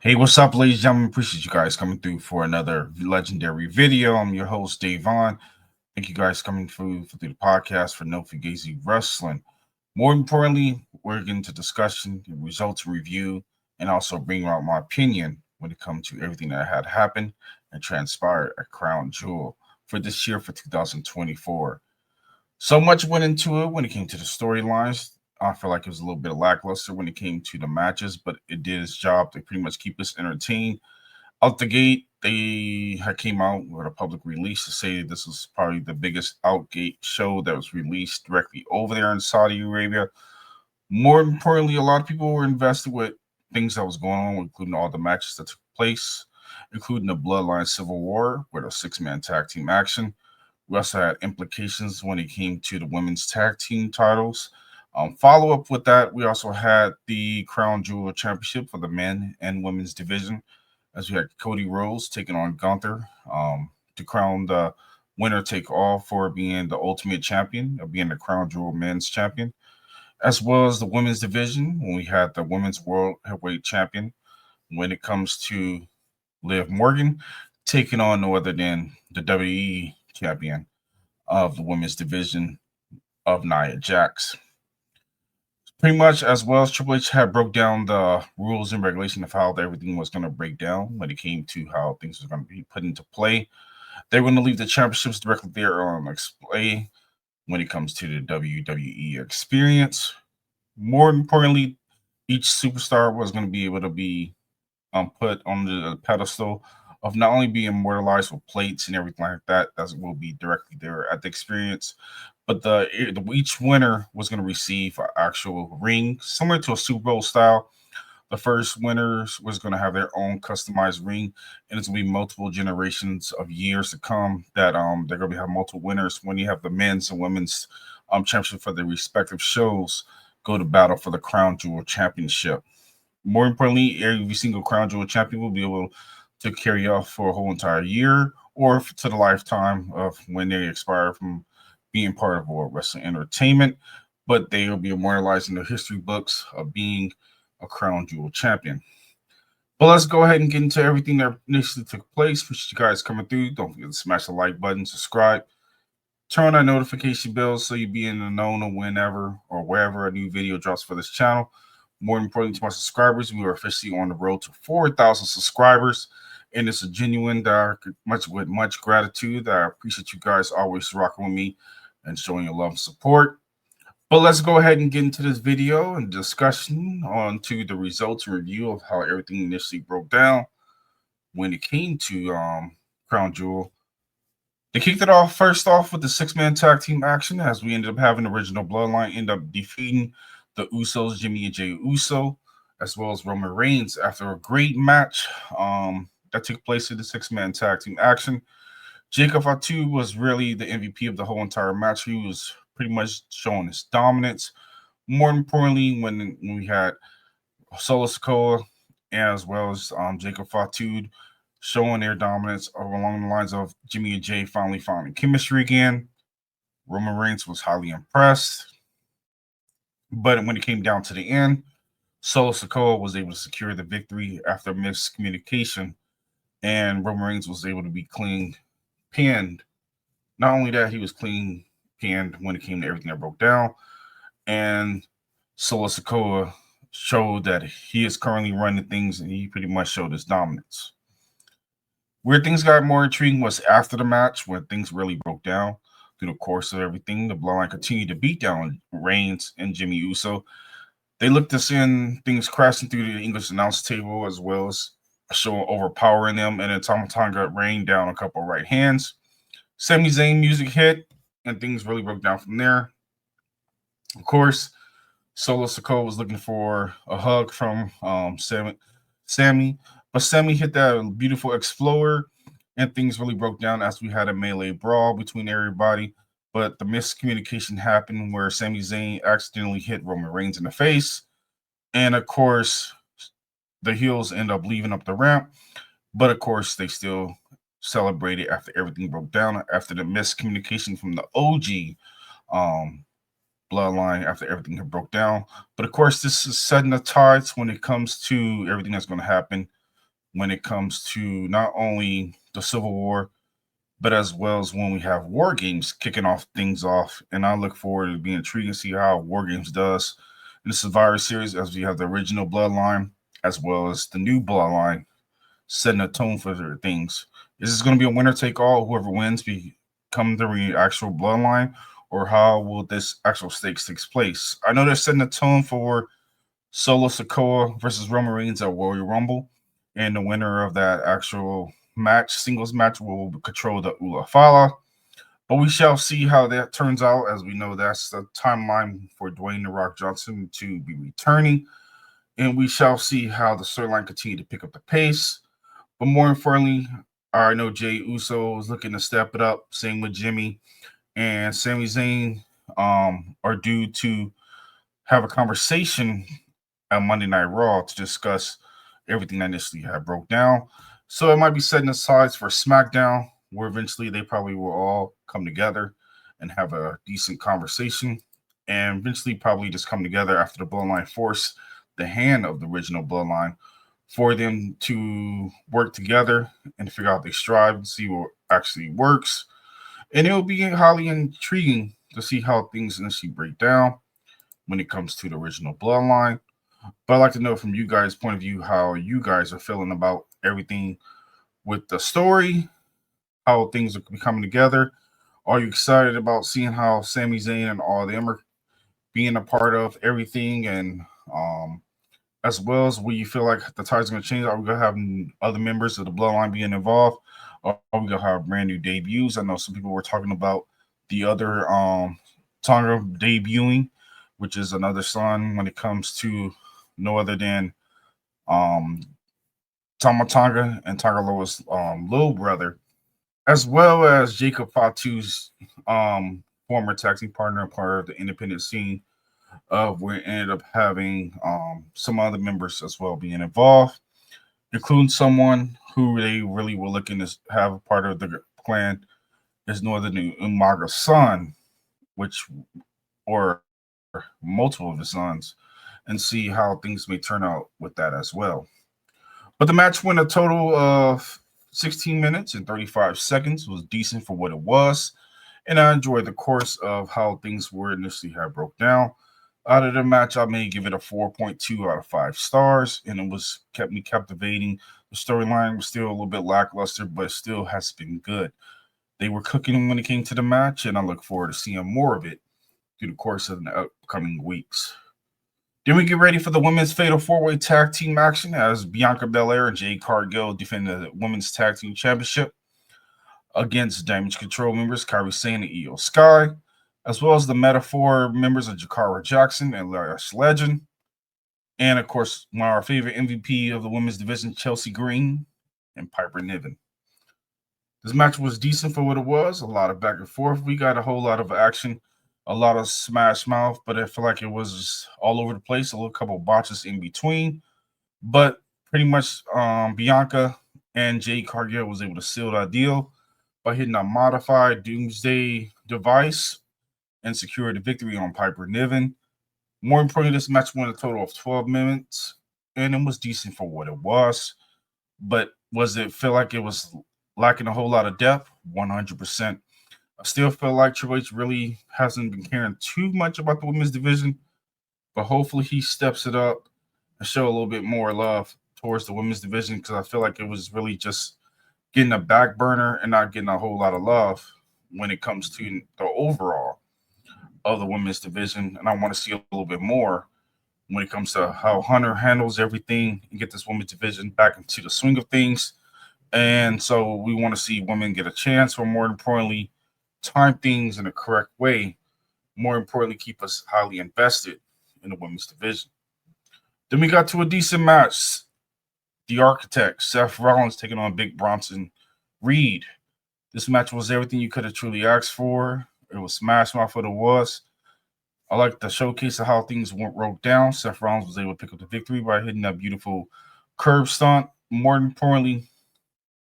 Hey, what's up, ladies and gentlemen? Appreciate you guys coming through for another legendary video. I'm your host, Davon. Thank you guys coming through the podcast for No Fugazi Wrestling. More importantly, we're getting to discussion, results review, and also bring out my opinion when it comes to everything that had happened and transpired at Crown Jewel for this year for 2024. So much went into it when it came to the storylines. I feel like it was a little bit lackluster when it came to the matches, but it did its job to pretty much keep us entertained. Out the gate, they had came out with a public release to say this was probably the biggest outgate show that was released directly over there in Saudi Arabia. More importantly, a lot of people were invested with things that was going on, including all the matches that took place, including the Bloodline Civil War with a six-man tag team action. We also had implications when it came to the women's tag team titles. Follow up with that, we also had the Crown Jewel Championship for the men and women's division, as we had Cody Rhodes taking on Gunther to crown the winner take all for being the ultimate champion, of being the Crown Jewel men's champion, as well as the women's division when we had the women's world heavyweight champion when it comes to Liv Morgan taking on no other than the WWE champion of the women's division of Nia Jax. Pretty much as well as Triple H had broke down the rules and regulation of how everything was going to break down when it came to how things were going to be put into play. They're going to leave the championships directly there on display when it comes to the WWE experience. More importantly, each superstar was going to be able to be put on the pedestal of not only being immortalized with plates and everything like that, that will be directly there at the experience, but each winner was going to receive an actual ring similar to a Super Bowl style. The first winners was going to have their own customized ring, and it's going to be multiple generations of years to come that they're going to have multiple winners when you have the men's and women's championship for their respective shows go to battle for the Crown Jewel Championship. More importantly, every single Crown Jewel champion will be able to carry off for a whole entire year or to the lifetime of when they expire from being part of World Wrestling Entertainment, but they will be immortalized in the history books of being a Crown Jewel champion. But let's go ahead and get into everything that initially took place. For you guys coming through, don't forget to smash the like button, subscribe, turn on that notification bell so you'll be in the know of whenever or wherever a new video drops for this channel. More importantly to my subscribers, we are officially on the road to 4,000 subscribers, and it's a genuine with much gratitude. I appreciate you guys always rocking with me and showing your love and support. But let's go ahead and get into this video and discussion on to the results and review of how everything initially broke down when it came to Crown Jewel. They kicked it off first off with the six-man tag team action, as we ended up having the original Bloodline end up defeating the Usos, Jimmy and Jey Uso, as well as Roman Reigns after a great match that took place in the six-man tag team action. Jacob Fatu was really the MVP of the whole entire match. He was pretty much showing his dominance. More importantly, when we had Solo Sikoa as well as Jacob Fatu showing their dominance along the lines of Jimmy and Jey finally finding chemistry again. Roman Reigns was highly impressed. But when it came down to the end, Solo Sikoa was able to secure the victory after miscommunication, and Roman Reigns was able to be clean pinned. Not only that, he was clean pinned when it came to everything that broke down, and Solo Sikoa showed that he is currently running things, and he pretty much showed his dominance. Where things got more intriguing was after the match, when things really broke down. Through the course of everything, the Bloodline continued to beat down Reigns and Jimmy Uso. They looked to send things crashing through the English announce table, as well as showing overpowering them, and then Tama Tonga rained down a couple of right hands. Sami Zayn music hit, and things really broke down from there. Of course, Solo Sikoa was looking for a hug from Sami, but Sami hit that beautiful exploder, and things really broke down as we had a melee brawl between everybody. But the miscommunication happened where Sami Zayn accidentally hit Roman Reigns in the face, and of course, the heels end up leaving up the ramp. But of course, they still celebrated after everything broke down, after the miscommunication from the OG Bloodline, after everything had broke down. But of course, this is setting the tides when it comes to everything that's going to happen when it comes to not only the Civil War, but as well as when we have War Games kicking off things off. And I look forward to being intrigued to see how War Games does in the Survivor Series, as we have the original Bloodline as well as the new Bloodline setting a tone for their things. Is this going to be a winner take all? Whoever wins become the actual Bloodline, or how will this actual stakes take place? I know they're setting a tone for Solo Sikoa versus Roman Reigns at Royal Rumble, and the winner of that actual match, singles match, will control the Ula Fala. But we shall see how that turns out, as we know that's the timeline for Dwayne The Rock Johnson to be returning. And we shall see how the storyline continue to pick up the pace. But more importantly, I know Jay Uso is looking to step it up. Same with Jimmy and Sami Zayn are due to have a conversation on Monday Night Raw to discuss everything that initially had broke down. So it might be setting aside for SmackDown, where eventually they probably will all come together and have a decent conversation, and eventually probably just come together after the Bloodline force the hand of the original Bloodline for them to work together and figure out their strive and see what actually works. And it will be highly intriguing to see how things initially break down when it comes to the original Bloodline. But I'd like to know from you guys' point of view how you guys are feeling about everything with the story, how things are coming together. Are you excited about seeing how Sami Zayn and all them are being a part of everything, and um, as well as will you feel like the tide's going to change? Are we going to have other members of the Bloodline being involved? Or are we going to have brand new debuts? I know some people were talking about the other Tonga debuting, which is another son when it comes to no other than um, Tama Tonga and Tonga Loa's little brother, as well as Jacob Fatu's former tag team partner and part of the independent scene. We ended up having some other members as well being involved, including someone who they really were looking to have a part of the clan is no other than Umaga's son, which or multiple of his sons, and see how things may turn out with that as well. But the match went a total of 16 minutes and 35 seconds. It was decent for what it was, and I enjoyed the course of how things were initially had broke down. Out of the match, I may give it a 4.2 out of 5 stars, and it was kept me captivating. The storyline was still a little bit lackluster, but still has been good. They were cooking when it came to the match, and I look forward to seeing more of it through the course of the upcoming weeks. Then we get ready for the women's fatal four-way tag team action as Bianca Belair and Jade Cargill defend the women's tag team championship against Damage Control members Kairi Sane and Io Sky, as well as the Metaphor members of Jakara Jackson and Lash Legend. And of course, one of our favorite MVP of the women's division, Chelsea Green and Piper Niven. This match was decent for what it was, a lot of back and forth. We got a whole lot of action, a lot of smash mouth, but I feel like it was all over the place, a little couple of botches in between. But pretty much Bianca and Jade Cargill was able to seal that deal by hitting a modified Doomsday device and secure the victory on Piper Niven. More importantly, this match went a total of 12 minutes, and it was decent for what it was. But was it feel like it was lacking a whole lot of depth? 100%. I still feel like Triple H really hasn't been caring too much about the women's division, but hopefully he steps it up and show a little bit more love towards the women's division, because I feel like it was really just getting a back burner and not getting a whole lot of love when it comes to the overall of the women's division. And I want to see a little bit more when it comes to how Hunter handles everything and get this women's division back into the swing of things. And so we want to see women get a chance, or more importantly, time things in the correct way. More importantly, keep us highly invested in the women's division. Then we got to a decent match. The Architect, Seth Rollins, taking on Big Bronson Reed. This match was everything you could have truly asked for. It was smash mouth what it was. I like the showcase of how things wrote down. Seth Rollins was able to pick up the victory by hitting that beautiful curb stunt. More importantly,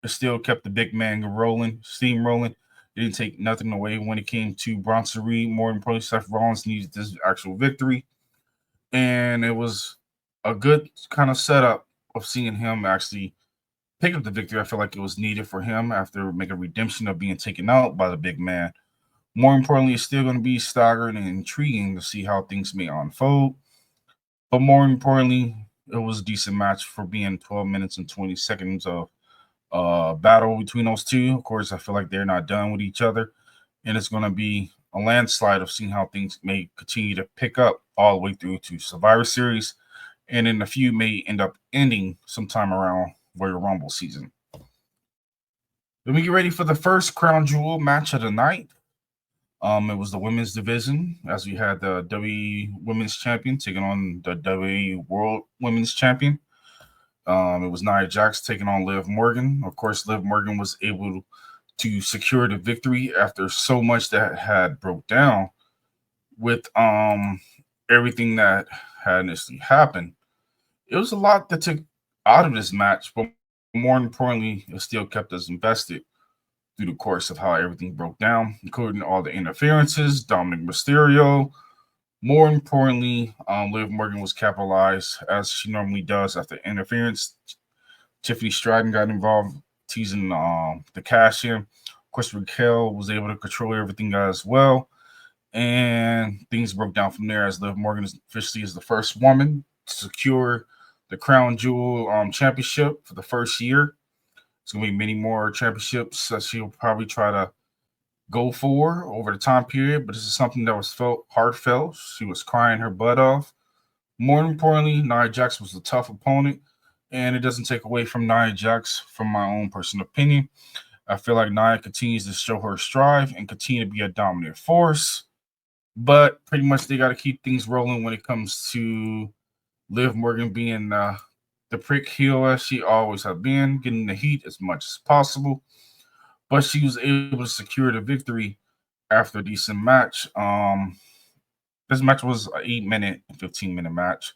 it still kept the big man rolling, steam rolling. It didn't take nothing away when it came to Bronson Reed. More importantly, Seth Rollins needed this actual victory. And it was a good kind of setup of seeing him actually pick up the victory. I feel like it was needed for him after making redemption of being taken out by the big man. More importantly, it's still going to be staggering and intriguing to see how things may unfold. But more importantly, it was a decent match for being 12 minutes and 20 seconds of battle between those two. Of course, I feel like they're not done with each other, and it's going to be a landslide of seeing how things may continue to pick up all the way through to Survivor Series, and then a few may end up ending sometime around Royal Rumble season. Then we get ready for the first crown jewel match of the night. It was the women's division, as we had the WWE Women's Champion taking on the WWE World Women's Champion. It was Nia Jax taking on Liv Morgan. Of course, Liv Morgan was able to secure the victory after so much that had broke down with everything that had initially happened. It was a lot that took out of this match, but more importantly, it still kept us invested through the course of how everything broke down, including all the interferences, Dominic Mysterio. More importantly, Liv Morgan was capitalized as she normally does after interference. Tiffany Stratton got involved, teasing the cash in. Of course, Raquel was able to control everything as well. And things broke down from there as Liv Morgan officially is the first woman to secure the Crown Jewel championship for the first year. It's going to be many more championships that she'll probably try to go for over the time period, but this is something that was felt heartfelt. She was crying her butt off. More importantly, Nia Jax was a tough opponent, and it doesn't take away from Nia Jax from my own personal opinion. I feel like Nia continues to show her strive and continue to be a dominant force, but pretty much they got to keep things rolling when it comes to Liv Morgan being the prick heel as she always have been, getting the heat as much as possible. But she was able to secure the victory after a decent match. This match was an 8-minute, 15-minute match,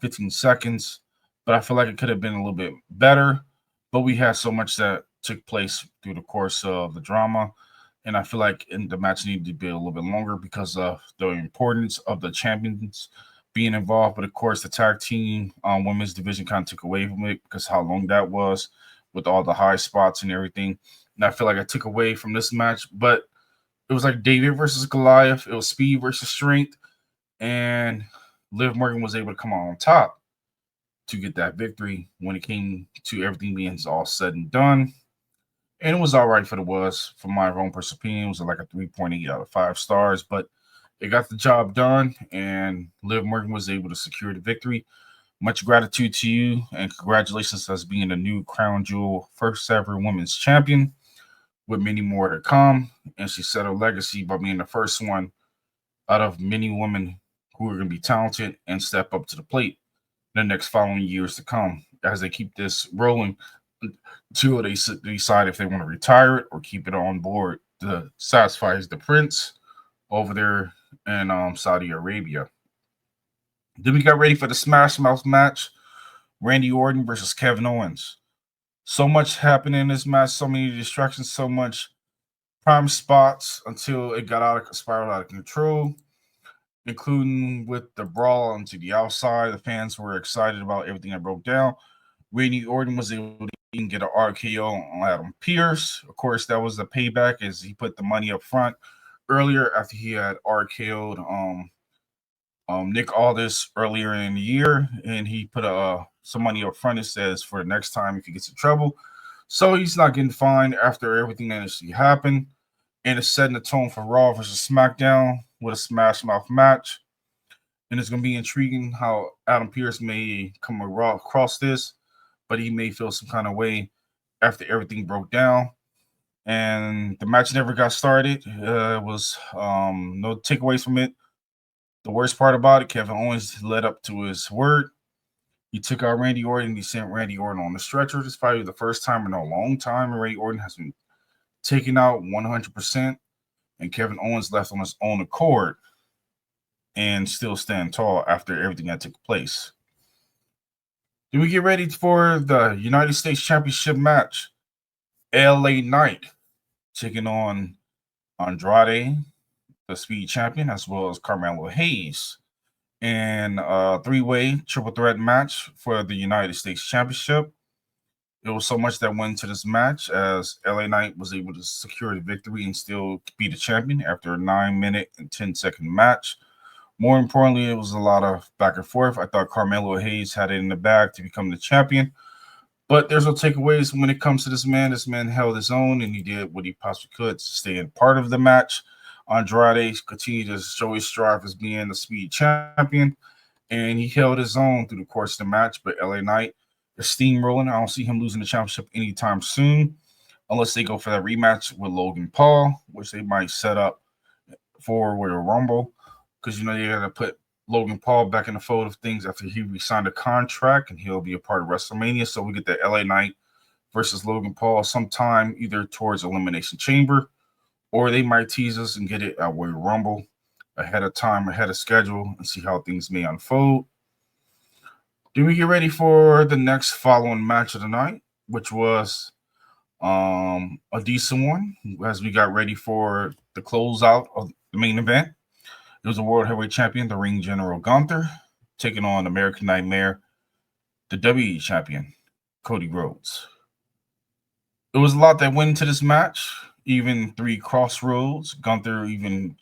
15 seconds. But I feel like it could have been a little bit better. But we had so much that took place through the course of the drama. And I feel like the match needed to be a little bit longer because of the importance of the champions being involved. But of course, the tag team women's division kind of took away from it because how long that was with all the high spots and everything. And I feel like I took away from this match, but it was like David versus Goliath. It was speed versus strength. And Liv Morgan was able to come on top to get that victory when it came to everything being all said and done. And it was all right for the was. For my own personal opinion, it was like a 3.8 out of 5 stars, but it got the job done, and Liv Morgan was able to secure the victory. Much gratitude to you, and congratulations as being the new Crown Jewel first ever women's champion, with many more to come. And she set her legacy by being the first one out of many women who are going to be talented and step up to the plate in the next following years to come as they keep this rolling until they decide if they want to retire it or keep it on board to satisfy the prince over there in Saudi Arabia. Then we got ready for the Smash Mouth match. Randy Orton versus Kevin Owens. So much happened in this match, so many distractions, so much prime spots until it got spiraled out of control, including with the brawl onto the outside. The fans were excited about everything that broke down. Randy Orton was able to even get an RKO on Adam Pearce. Of course, that was the payback as he put the money up front earlier after he had RKO'd Nick Aldis earlier in the year, and he put some money up front. It says for the next time if he gets in trouble, so he's not getting fined after everything that initially happened, and it's setting the tone for Raw versus SmackDown with a Smash Mouth match. And it's going to be intriguing how Adam Pearce may come across this, but he may feel some kind of way after everything broke down. And the match never got started. It was no takeaways from it. The worst part about it, Kevin Owens led up to his word. He took out Randy Orton. He sent Randy Orton on the stretcher. This is probably the first time in a long time Randy Orton has been taken out 100%. And Kevin Owens left on his own accord and still stand tall after everything that took place. Then we get ready for the United States Championship match. LA Knight taking on Andrade, the Speed Champion, as well as Carmelo Hayes, in a 3-way triple threat match for the United States Championship. It was so much that went into this match as LA Knight was able to secure the victory and still be the champion after a 9-minute and 10-second match. More importantly, it was a lot of back and forth. I thought Carmelo Hayes had it in the bag to become the champion. But there's no takeaways when it comes to this man. This man held his own and he did what he possibly could to stay in part of the match. Andrade continued to show his strive as being the speed champion, and he held his own through the course of the match. But LA Knight is steamrolling. I don't see him losing the championship anytime soon, unless they go for that rematch with Logan Paul, which they might set up for Royal Rumble, because you know you got to put Logan Paul back in the fold of things after he re-signed a contract, and he'll be a part of WrestleMania. So we get the LA Knight versus Logan Paul sometime either towards Elimination Chamber, or they might tease us and get it at Royal Rumble ahead of time, ahead of schedule, and see how things may unfold. Then we get ready for the next following match of the night, which was a decent one as we got ready for the closeout of the main event. It was a World Heavyweight Champion, the Ring General Gunther, taking on American Nightmare, the WWE Champion, Cody Rhodes. It was a lot that went into this match, even 3 crossroads. Gunther even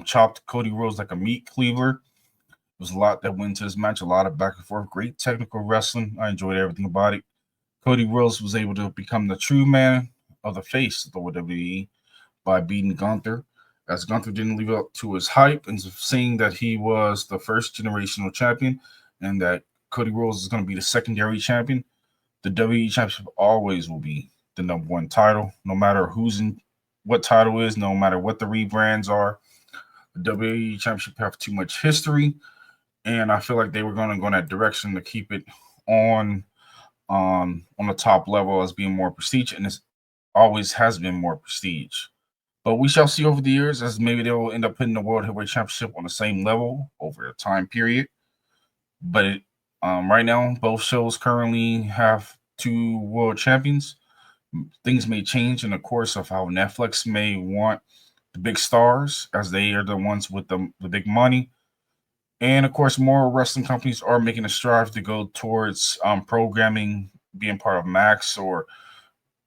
chopped Cody Rhodes like a meat cleaver. It was a lot that went into this match, a lot of back and forth, great technical wrestling. I enjoyed everything about it. Cody Rhodes was able to become the true man of the face of the WWE by beating Gunther, as Gunther didn't live up to his hype and saying that he was the first generational champion and that Cody Rhodes is going to be the secondary champion. The WWE Championship always will be the number one title, no matter who's in what title is, no matter what the rebrands are. The WWE Championship have too much history, and I feel like they were going to go in that direction to keep it on the top level as being more prestige, and it always has been more prestige. But we shall see over the years, as maybe they'll end up putting the World Heavyweight Championship on the same level over a time period. But right now, both shows currently have 2 world champions. Things may change in the course of how Netflix may want the big stars, as they are the ones with the big money. And of course, more wrestling companies are making a strive to go towards programming being part of Max or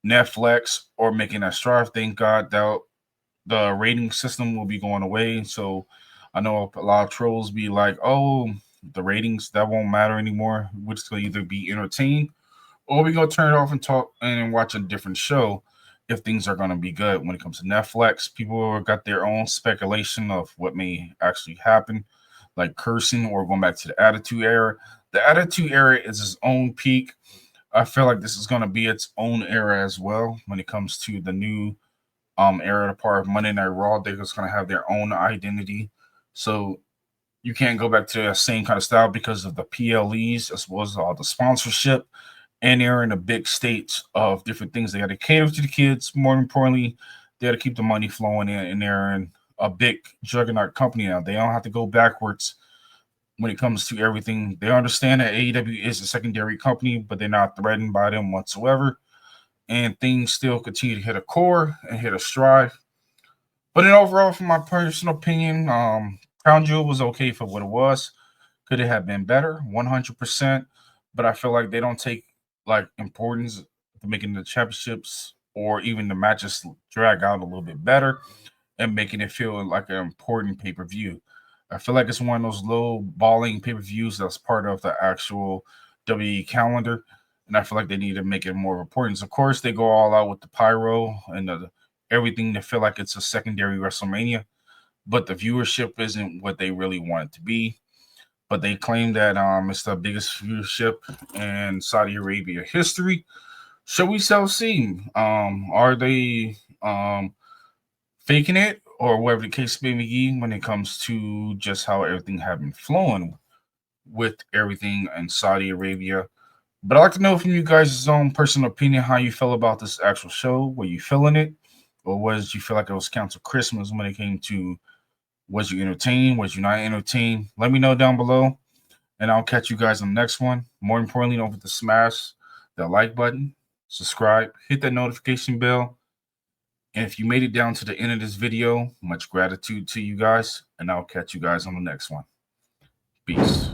Netflix, or making that strive. Thank God that the rating system will be going away. So I know a lot of trolls be like, oh, the ratings, that won't matter anymore. We're just going to either be entertained or we're going to turn it off and talk and watch a different show if things are going to be good. When it comes to Netflix, people got their own speculation of what may actually happen, like cursing or going back to the Attitude Era. The Attitude Era is its own peak. I feel like this is going to be its own era as well when it comes to the new era, part of Monday Night Raw. They're just going to have their own identity. So you can't go back to the same kind of style because of the PLEs as well as all the sponsorship. And they're in a big state of different things. They got to cater to the kids. More importantly, they got to keep the money flowing in. And they're in a big juggernaut company now. They don't have to go backwards when it comes to everything. They understand that AEW is a secondary company, but they're not threatened by them whatsoever. And things still continue to hit a core and hit a stride. But in overall, from my personal opinion, Crown Jewel was okay for what it was. Could it have been better? 100%. But I feel like they don't take like importance to making the championships or even the matches drag out a little bit better and making it feel like an important pay-per-view. I feel like it's one of those low balling pay-per-views that's part of the actual WWE calendar. And I feel like they need to make it more important. Of course, they go all out with the pyro and everything to feel like it's a secondary WrestleMania, but the viewership isn't what they really want it to be. But they claim that it's the biggest viewership in Saudi Arabia history. So we shall see. Are they faking it, or whatever the case may be, when it comes to just how everything has been flowing with everything in Saudi Arabia? But I'd like to know from you guys' own personal opinion how you feel about this actual show. Were you feeling it? Or was you feel like it was canceled Christmas when it came to, was you entertained? Was you not entertained? Let me know down below. And I'll catch you guys on the next one. More importantly, don't forget to smash that like button, subscribe, hit that notification bell. And if you made it down to the end of this video, much gratitude to you guys. And I'll catch you guys on the next one. Peace.